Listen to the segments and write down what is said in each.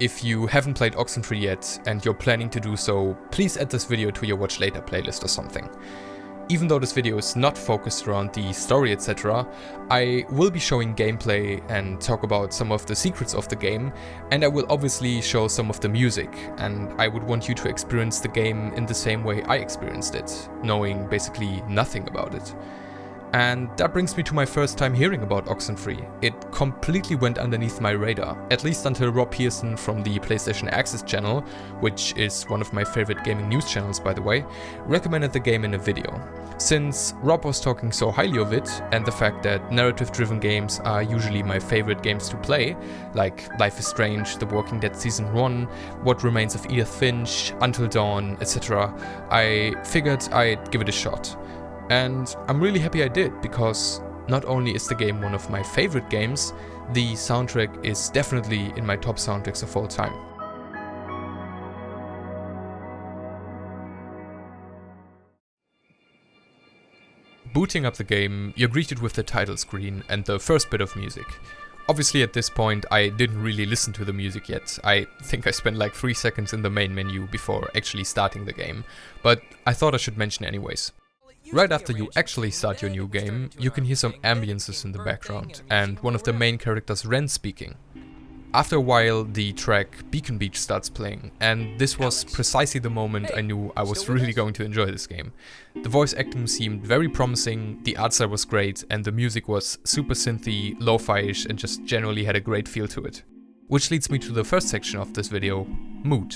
If you haven't played Oxenfree yet and you're planning to do so, please add this video to your watch later playlist or something. Even though this video is not focused around the story etc, I will be showing gameplay and talk about some of the secrets of the game, and I will obviously show some of the music, and I would want you to experience the game in the same way I experienced it, knowing basically nothing about it. And that brings me to my first time hearing about Oxenfree. It completely went underneath my radar, at least until Rob Pearson from the PlayStation Access channel, which is one of my favorite gaming news channels by the way, recommended the game in a video. Since Rob was talking so highly of it, and the fact that narrative-driven games are usually my favorite games to play, like Life is Strange, The Walking Dead Season 1, What Remains of Edith Finch, Until Dawn, etc, I figured I'd give it a shot. And I'm really happy I did, because not only is the game one of my favorite games, the soundtrack is definitely in my top soundtracks of all time. Booting up the game, you're greeted with the title screen and the first bit of music. Obviously at this point I didn't really listen to the music yet. I think I spent like 3 seconds in the main menu before actually starting the game, but I thought I should mention anyways. Right after you actually start your new game, you can hear some ambiences in the background, and one of the main characters, Ren, speaking. After a while, the track Beacon Beach starts playing, and this was precisely the moment I knew I was really going to enjoy this game. The voice acting seemed very promising, the art style was great, and the music was super synthy, lo-fi-ish, and just generally had a great feel to it. Which leads me to the first section of this video, Mood.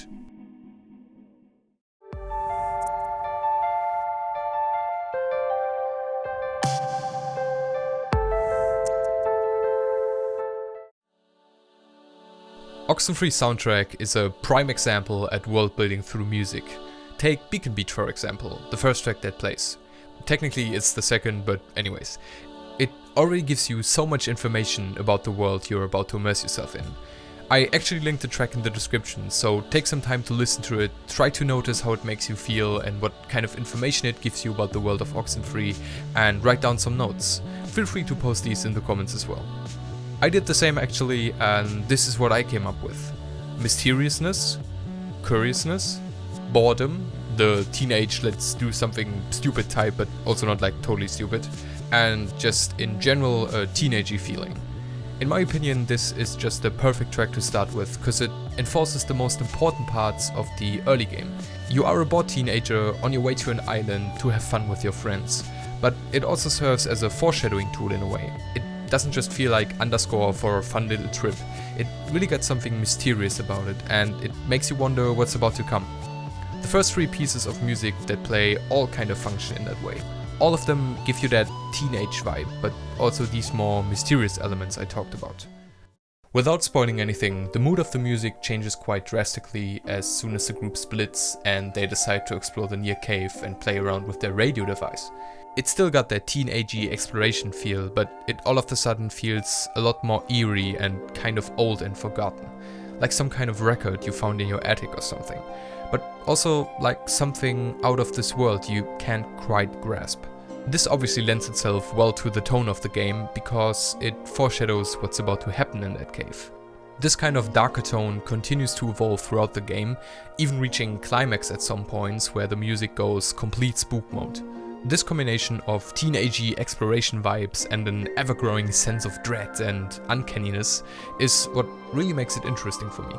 Oxenfree's soundtrack is a prime example at world building through music. Take Beacon Beach for example, the first track that plays. Technically it's the second, but anyways. It already gives you so much information about the world you're about to immerse yourself in. I actually linked the track in the description, so take some time to listen to it, try to notice how it makes you feel and what kind of information it gives you about the world of Oxenfree, and write down some notes. Feel free to post these in the comments as well. I did the same actually, and this is what I came up with. Mysteriousness, curiousness, boredom, the teenage let's do something stupid type but also not like totally stupid, and just in general a teenagey feeling. In my opinion this is just the perfect track to start with, because it enforces the most important parts of the early game. You are a bored teenager on your way to an island to have fun with your friends, but it also serves as a foreshadowing tool in a way. It doesn't just feel like underscore for a fun little trip. It really got something mysterious about it, and it makes you wonder what's about to come. The first 3 pieces of music that play all kind of function in that way. All of them give you that teenage vibe, but also these more mysterious elements I talked about. Without spoiling anything, the mood of the music changes quite drastically as soon as the group splits and they decide to explore the near cave and play around with their radio device. It still got that teenagey exploration feel, but it all of a sudden feels a lot more eerie and kind of old and forgotten. Like some kind of record you found in your attic or something. But also like something out of this world you can't quite grasp. This obviously lends itself well to the tone of the game, because it foreshadows what's about to happen in that cave. This kind of darker tone continues to evolve throughout the game, even reaching climax at some points where the music goes complete spook mode. This combination of teenagey exploration vibes and an ever-growing sense of dread and uncanniness is what really makes it interesting for me.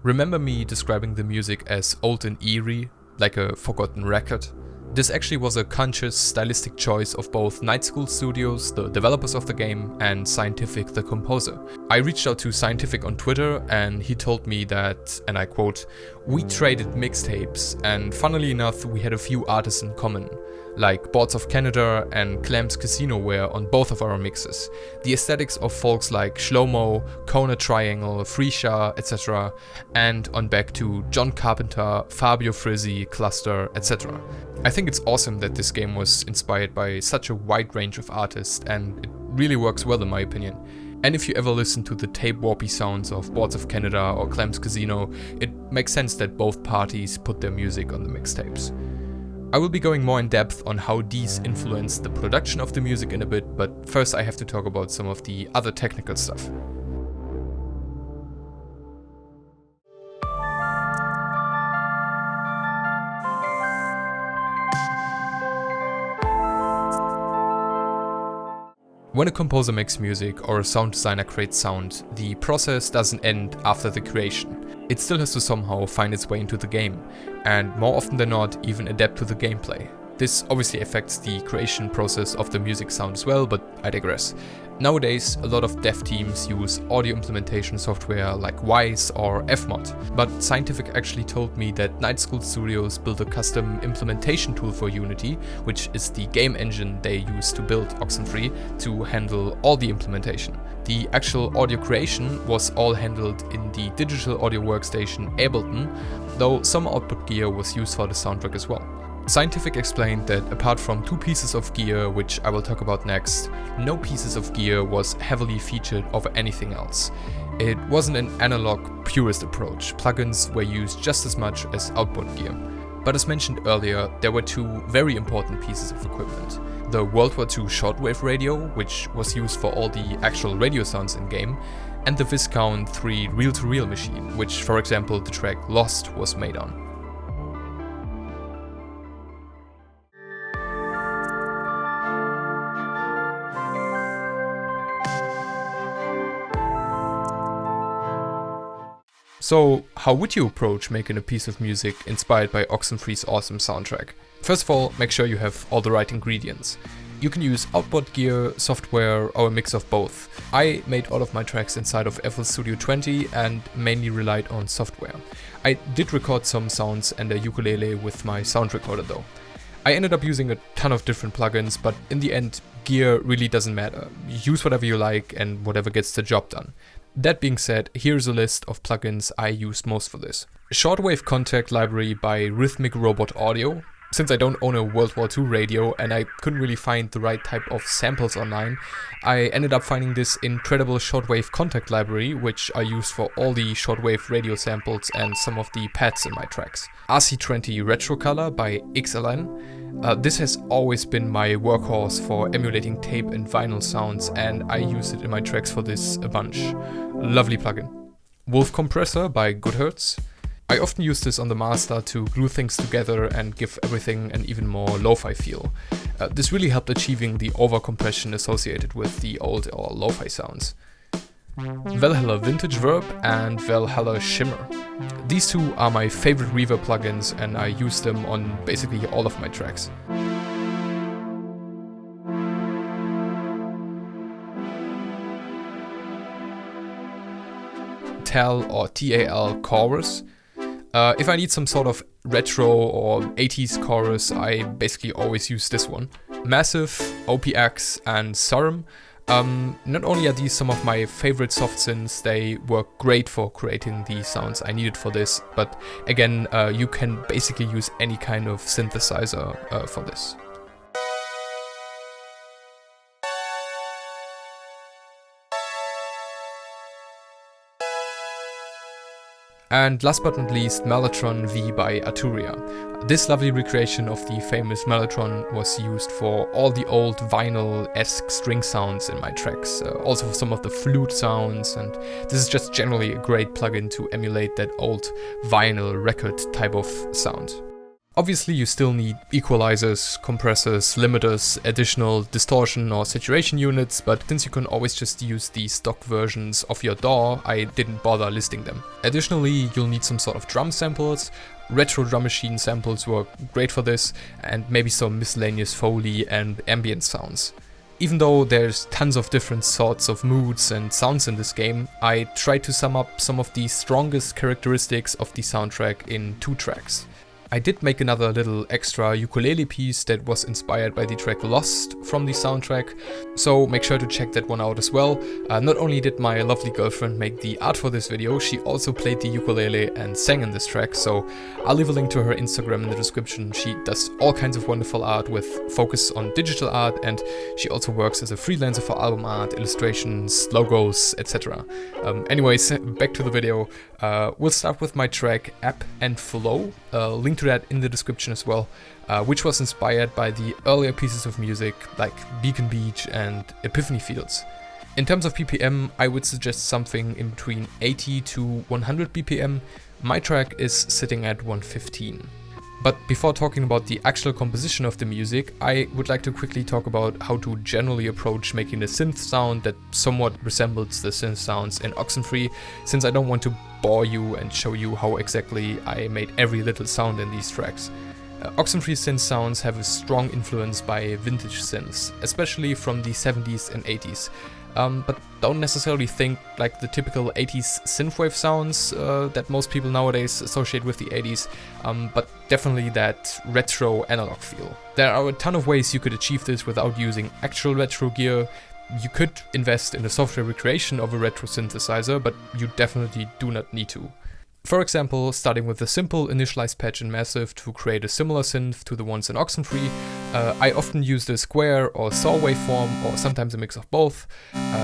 Remember me describing the music as old and eerie, like a forgotten record? This actually was a conscious stylistic choice of both Night School Studios, the developers of the game, and Scientific, the composer. I reached out to Scientific on Twitter and he told me that, and I quote, "We traded mixtapes, and funnily enough we had a few artists in common, like Boards of Canada and Clam's Casino were on both of our mixes. The aesthetics of folks like Shlomo, Kona Triangle, Freesha, etc. and on back to John Carpenter, Fabio Frizzi, Cluster, etc. I think it's awesome that this game was inspired by such a wide range of artists, and it really works well in my opinion. And if you ever listen to the tape warpy sounds of Boards of Canada or Clem's Casino, it makes sense that both parties put their music on the mixtapes. I will be going more in depth on how these influenced the production of the music in a bit, but first I have to talk about some of the other technical stuff. When a composer makes music or a sound designer creates sound, the process doesn't end after the creation. It still has to somehow find its way into the game, and more often than not, even adapt to the gameplay. This obviously affects the creation process of the music sound as well, but I digress. Nowadays, a lot of dev teams use audio implementation software like Wise or Fmod, but Scientific actually told me that Night School Studios built a custom implementation tool for Unity, which is the game engine they use to build Oxenfree, to handle all the implementation. The actual audio creation was all handled in the digital audio workstation Ableton, though some output gear was used for the soundtrack as well. Scientific explained that apart from 2 pieces of gear, which I will talk about next, no pieces of gear was heavily featured over anything else. It wasn't an analog purist approach, plugins were used just as much as output gear. But as mentioned earlier, there were 2 very important pieces of equipment. The World War II shortwave radio, which was used for all the actual radio sounds in-game, and the Viscount 3 reel-to-reel machine, which for example the track Lost was made on. So, how would you approach making a piece of music inspired by Oxenfree's awesome soundtrack? First of all, make sure you have all the right ingredients. You can use outboard gear, software, or a mix of both. I made all of my tracks inside of FL Studio 20 and mainly relied on software. I did record some sounds and a ukulele with my sound recorder though. I ended up using a ton of different plugins, but in the end, gear really doesn't matter. Use whatever you like and whatever gets the job done. That being said, here's a list of plugins I use most for this. Shortwave Contact Library by Rhythmic Robot Audio. Since I don't own a World War II radio and I couldn't really find the right type of samples online, I ended up finding this incredible Shortwave Contact Library, which I use for all the shortwave radio samples and some of the pads in my tracks. RC20 Retro Color by XLN. This has always been my workhorse for emulating tape and vinyl sounds, and I use it in my tracks for this a bunch. Lovely plugin. Wolf Compressor by Goodhertz. I often use this on the master to glue things together and give everything an even more lo-fi feel. This really helped achieving the overcompression associated with the old or lo-fi sounds. Valhalla Vintage Verb and Valhalla Shimmer. These 2 are my favorite reverb plugins and I use them on basically all of my tracks. TAL or TAL Chorus. If I need some sort of retro or 80s chorus, I basically always use this one. Massive, OPX, and Sarum. Not only are these some of my favorite soft synths, they work great for creating the sounds I needed for this, but again, you can basically use any kind of synthesizer for this. And last but not least, Mellotron V by Arturia. This lovely recreation of the famous Mellotron was used for all the old vinyl-esque string sounds in my tracks, also for some of the flute sounds, and this is just generally a great plugin to emulate that old vinyl record type of sound. Obviously you still need equalizers, compressors, limiters, additional distortion or saturation units, but since you can always just use the stock versions of your DAW, I didn't bother listing them. Additionally, you'll need some sort of drum samples. Retro drum machine samples work great for this, and maybe some miscellaneous Foley and ambient sounds. Even though there's tons of different sorts of moods and sounds in this game, I tried to sum up some of the strongest characteristics of the soundtrack in 2 tracks. I did make another little extra ukulele piece that was inspired by the track Lost from the soundtrack, so make sure to check that one out as well. Not only did my lovely girlfriend make the art for this video, she also played the ukulele and sang in this track, so I'll leave a link to her Instagram in the description. She does all kinds of wonderful art with focus on digital art, and she also works as a freelancer for album art, illustrations, logos, etc. Anyways, back to the video. We'll start with my track Ebb and Flow, link to that in the description as well, which was inspired by the earlier pieces of music like Beacon Beach and Epiphany Fields. In terms of BPM, I would suggest something in between 80 to 100 BPM. My track is sitting at 115. But before talking about the actual composition of the music, I would like to quickly talk about how to generally approach making a synth sound that somewhat resembles the synth sounds in Oxenfree, since I don't want to bore you and show you how exactly I made every little sound in these tracks. Oxenfree synth sounds have a strong influence by vintage synths, especially from the 70s and 80s. But don't necessarily think like the typical 80s synthwave sounds that most people nowadays associate with the 80s, but definitely that retro analog feel. There are a ton of ways you could achieve this without using actual retro gear. You could invest in the software recreation of a retro synthesizer, but you definitely do not need to. For example, starting with a simple initialized patch in Massive to create a similar synth to the ones in Oxenfree, I often use the square or saw waveform, or sometimes a mix of both,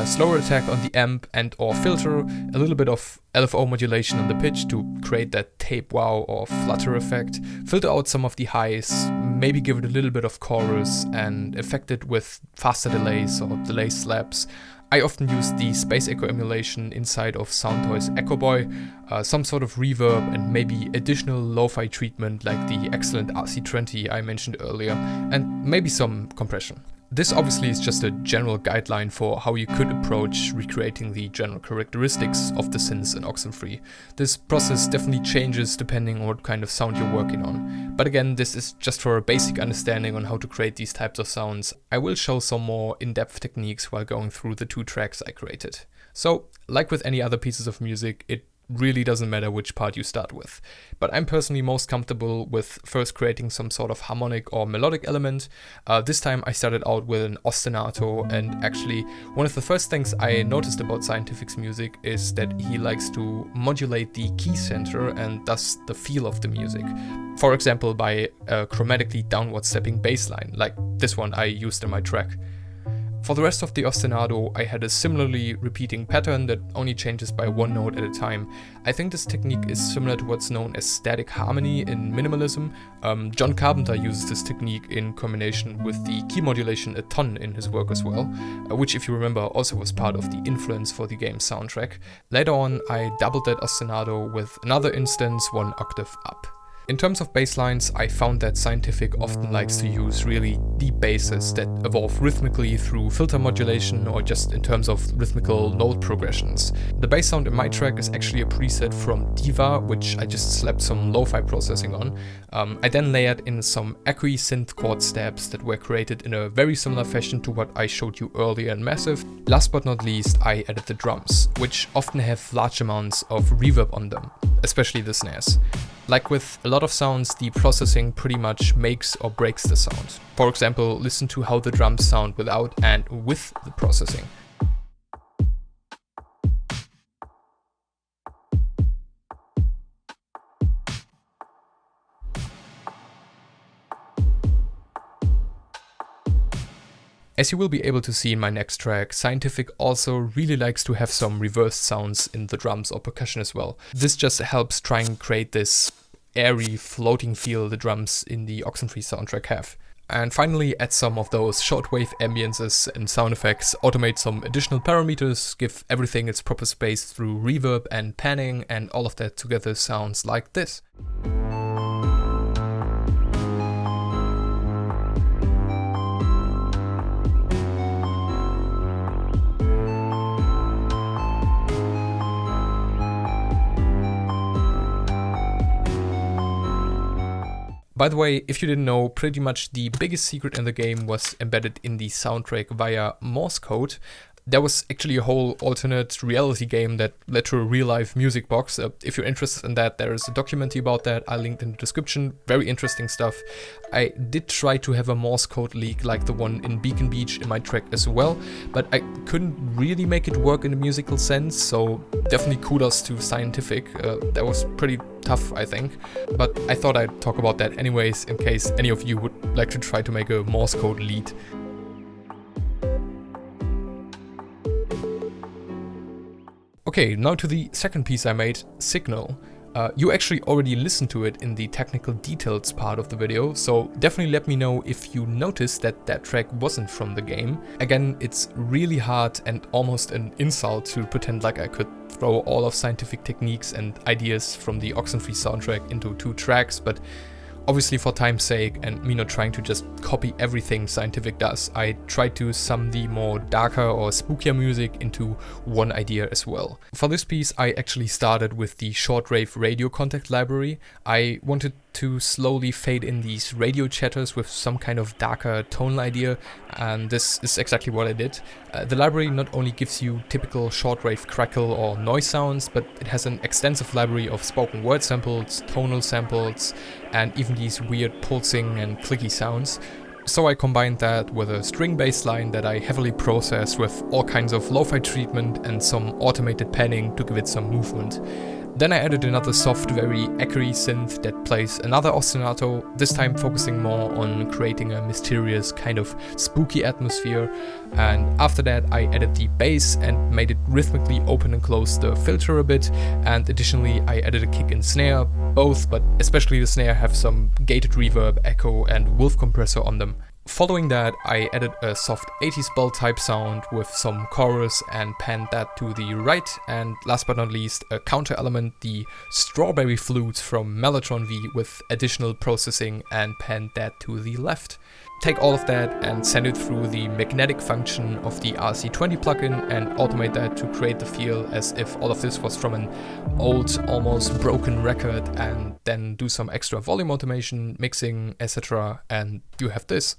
slower attack on the amp and or filter, a little bit of LFO modulation on the pitch to create that tape wow or flutter effect, filter out some of the highs, maybe give it a little bit of chorus and affect it with faster delays or delay slaps. I often use the space echo emulation inside of Soundtoys Echo Boy, some sort of reverb and maybe additional lo-fi treatment like the excellent RC20 I mentioned earlier, and maybe some compression. This obviously is just a general guideline for how you could approach recreating the general characteristics of the synths in Oxenfree. This process definitely changes depending on what kind of sound you're working on. But again, this is just for a basic understanding on how to create these types of sounds. I will show some more in-depth techniques while going through the two tracks I created. So, like with any other pieces of music, it really doesn't matter which part you start with. But I'm personally most comfortable with first creating some sort of harmonic or melodic element. This time I started out with an ostinato, and actually one of the first things I noticed about SCNTFC's music is that he likes to modulate the key center and thus the feel of the music. For example, by a chromatically downward stepping bass line, like this one I used in my track. For the rest of the ostinato, I had a similarly repeating pattern that only changes by one note at a time. I think this technique is similar to what's known as static harmony in minimalism. John Carpenter uses this technique in combination with the key modulation a ton in his work as well, which, if you remember, also was part of the influence for the game's soundtrack. Later on, I doubled that ostinato with another instance one octave up. In terms of bass lines, I found that SCNTFC often likes to use really deep basses that evolve rhythmically through filter modulation or just in terms of rhythmical note progressions. The bass sound in my track is actually a preset from Diva, which I just slapped some lo-fi processing on. I then layered in some echoey synth chord steps that were created in a very similar fashion to what I showed you earlier in Massive. Last but not least, I added the drums, which often have large amounts of reverb on them, especially the snares. Like with a lot of sounds, the processing pretty much makes or breaks the sound. For example, listen to how the drums sound without and with the processing. As you will be able to see in my next track, SCNTFC also really likes to have some reversed sounds in the drums or percussion as well. This just helps try and create this airy, floating feel the drums in the Oxenfree soundtrack have. And finally, add some of those shortwave ambiances and sound effects, automate some additional parameters, give everything its proper space through reverb and panning, and all of that together sounds like this. By the way, if you didn't know, pretty much the biggest secret in the game was embedded in the soundtrack via Morse code. There was actually a whole alternate reality game that led to a real-life music box. If you're interested in that, there is a documentary about that. I linked in the description. Very interesting stuff. I did try to have a Morse code leak like the one in Beacon Beach in my track as well, but I couldn't really make it work in a musical sense, so definitely kudos to SCNTFC. That was pretty tough, I think, but I thought I'd talk about that anyways in case any of you would like to try to make a Morse code lead. Okay, now to the second piece I made, Signal. You actually already listened to it in the technical details part of the video, so definitely let me know if you noticed that that track wasn't from the game. Again, it's really hard and almost an insult to pretend like I could throw all of scientific techniques and ideas from the Oxenfree soundtrack into 2 tracks, but obviously for time's sake and me not trying to just copy everything SCNTFC does, I tried to sum the more darker or spookier music into one idea as well. For this piece I actually started with the shortwave radio contact library. I wanted to slowly fade in these radio chatters with some kind of darker tonal idea, and this is exactly what I did. The library not only gives you typical shortwave crackle or noise sounds, but it has an extensive library of spoken word samples, tonal samples, and even these weird pulsing and clicky sounds. So I combined that with a string bass line that I heavily processed with all kinds of lo-fi treatment and some automated panning to give it some movement. Then I added another soft, very echoey synth that plays another ostinato, this time focusing more on creating a mysterious kind of spooky atmosphere, and after that I added the bass and made it rhythmically open and close the filter a bit, and additionally I added a kick and snare. Both, but especially the snare, have some gated reverb, echo and wolf compressor on them. Following that, I added a soft 80s bell type sound with some chorus and panned that to the right, and last but not least, a counter element, the strawberry flutes from Mellotron V with additional processing, and panned that to the left. Take all of that and send it through the magnetic function of the RC20 plugin and automate that to create the feel as if all of this was from an old, almost broken record, and then do some extra volume automation, mixing, etc. and you have this.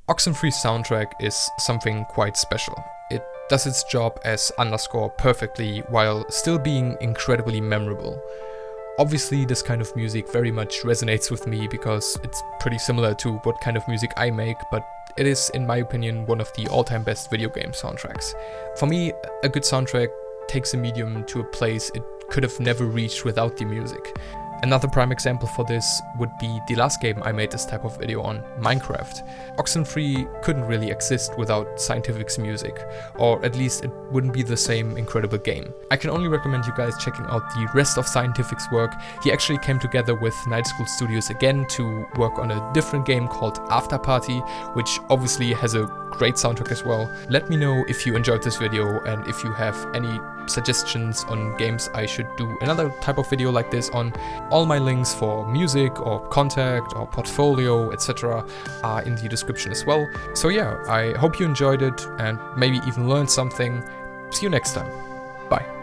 Oxenfree's soundtrack is something quite special. It does its job as underscore perfectly while still being incredibly memorable. Obviously this kind of music very much resonates with me because it's pretty similar to what kind of music I make, but it is, in my opinion, one of the all-time best video game soundtracks. For me, a good soundtrack takes a medium to a place it could have never reached without the music. Another prime example for this would be the last game I made this type of video on, Minecraft. Oxenfree couldn't really exist without SCNTFC's music, or at least it wouldn't be the same incredible game. I can only recommend you guys checking out the rest of SCNTFC's work. He actually came together with Night School Studios again to work on a different game called After Party, which obviously has a great soundtrack as well. Let me know if you enjoyed this video and if you have any suggestions on games I should do another type of video like this on. All my links for music or contact or portfolio, etc. are in the description as well. So yeah, I hope you enjoyed it and maybe even learned something. See you next time. Bye.